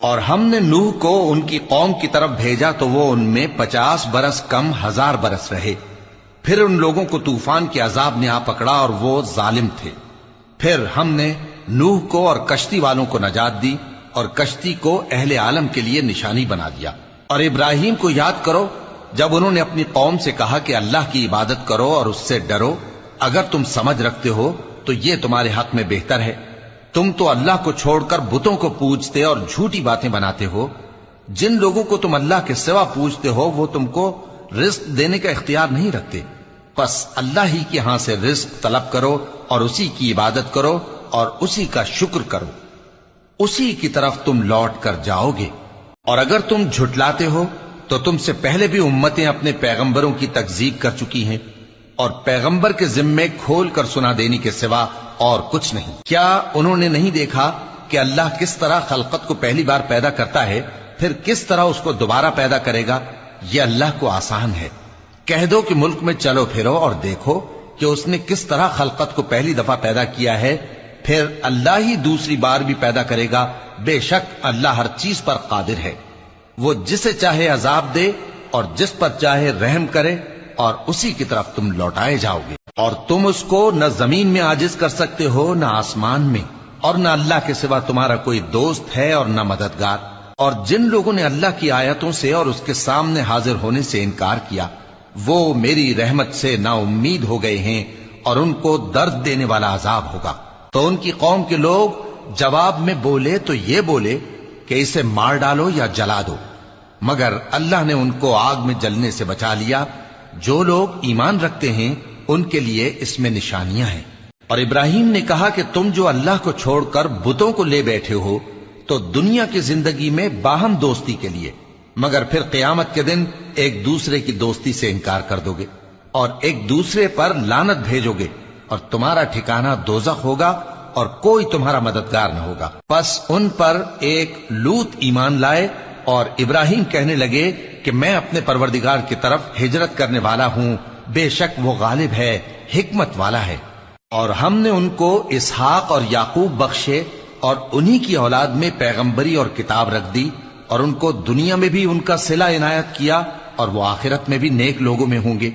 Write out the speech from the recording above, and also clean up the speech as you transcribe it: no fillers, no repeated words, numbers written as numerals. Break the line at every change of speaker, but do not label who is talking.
اور ہم نے نوح کو ان کی قوم کی طرف بھیجا تو وہ ان میں 50 برس کم 1000 برس رہے۔ پھر ان لوگوں کو طوفان کے عذاب نے آ پکڑا اور وہ ظالم تھے۔ پھر ہم نے نوح کو اور کشتی والوں کو نجات دی اور کشتی کو اہل عالم کے لیے نشانی بنا دیا۔ اور ابراہیم کو یاد کرو جب انہوں نے اپنی قوم سے کہا کہ اللہ کی عبادت کرو اور اس سے ڈرو، اگر تم سمجھ رکھتے ہو تو یہ تمہارے حق میں بہتر ہے۔ تم تو اللہ کو چھوڑ کر بتوں کو پوجتے اور جھوٹی باتیں بناتے ہو۔ جن لوگوں کو تم اللہ کے سوا پوجتے ہو وہ تم کو رزق دینے کا اختیار نہیں رکھتے، پس اللہ ہی کے ہاں سے رزق طلب کرو اور اسی کی عبادت کرو اور اسی کا شکر کرو، اسی کی طرف تم لوٹ کر جاؤ گے۔ اور اگر تم جھٹلاتے ہو تو تم سے پہلے بھی امتیں اپنے پیغمبروں کی تکذیب کر چکی ہیں، اور پیغمبر کے ذمے کھول کر سنا دینے کے سوا اور کچھ نہیں۔ کیا انہوں نے نہیں دیکھا کہ اللہ کس طرح خلقت کو پہلی بار پیدا کرتا ہے، پھر کس طرح اس کو دوبارہ پیدا کرے گا؟ یہ اللہ کو آسان ہے۔ کہہ دو کہ ملک میں چلو پھرو اور دیکھو کہ اس نے کس طرح خلقت کو پہلی دفعہ پیدا کیا ہے، پھر اللہ ہی دوسری بار بھی پیدا کرے گا۔ بے شک اللہ ہر چیز پر قادر ہے۔ وہ جسے چاہے عذاب دے اور جس پر چاہے رحم کرے، اور اسی کی طرف تم لوٹائے جاؤ گے۔ اور تم اس کو نہ زمین میں عاجز کر سکتے ہو نہ آسمان میں، اور نہ اللہ کے سوا تمہارا کوئی دوست ہے اور نہ مددگار۔ اور جن لوگوں نے اللہ کی آیتوں سے اور اس کے سامنے حاضر ہونے سے انکار کیا، وہ میری رحمت سے نا امید ہو گئے ہیں اور ان کو درد دینے والا عذاب ہوگا۔ تو ان کی قوم کے لوگ جواب میں بولے تو یہ بولے کہ اسے مار ڈالو یا جلا دو، مگر اللہ نے ان کو آگ میں جلنے سے بچا لیا۔ جو لوگ ایمان رکھتے ہیں ان کے لیے اس میں نشانیاں ہیں۔ اور ابراہیم نے کہا کہ تم جو اللہ کو چھوڑ کر بتوں کو لے بیٹھے ہو تو دنیا کی زندگی میں باہم دوستی کے لیے، مگر پھر قیامت کے دن ایک دوسرے کی دوستی سے انکار کر دو گے اور ایک دوسرے پر لعنت بھیجو گے، اور تمہارا ٹھکانہ دوزخ ہوگا اور کوئی تمہارا مددگار نہ ہوگا۔ پس ان پر ایک لوط ایمان لائے، اور ابراہیم کہنے لگے کہ میں اپنے پروردگار کی طرف ہجرت کرنے والا ہوں، بے شک وہ غالب ہے، حکمت والا ہے۔ اور ہم نے ان کو اسحاق اور یعقوب بخشے اور انہی کی اولاد میں پیغمبری اور کتاب رکھ دی، اور ان کو دنیا میں بھی ان کا صلہ عنایت کیا، اور وہ آخرت میں بھی نیک لوگوں میں ہوں گے۔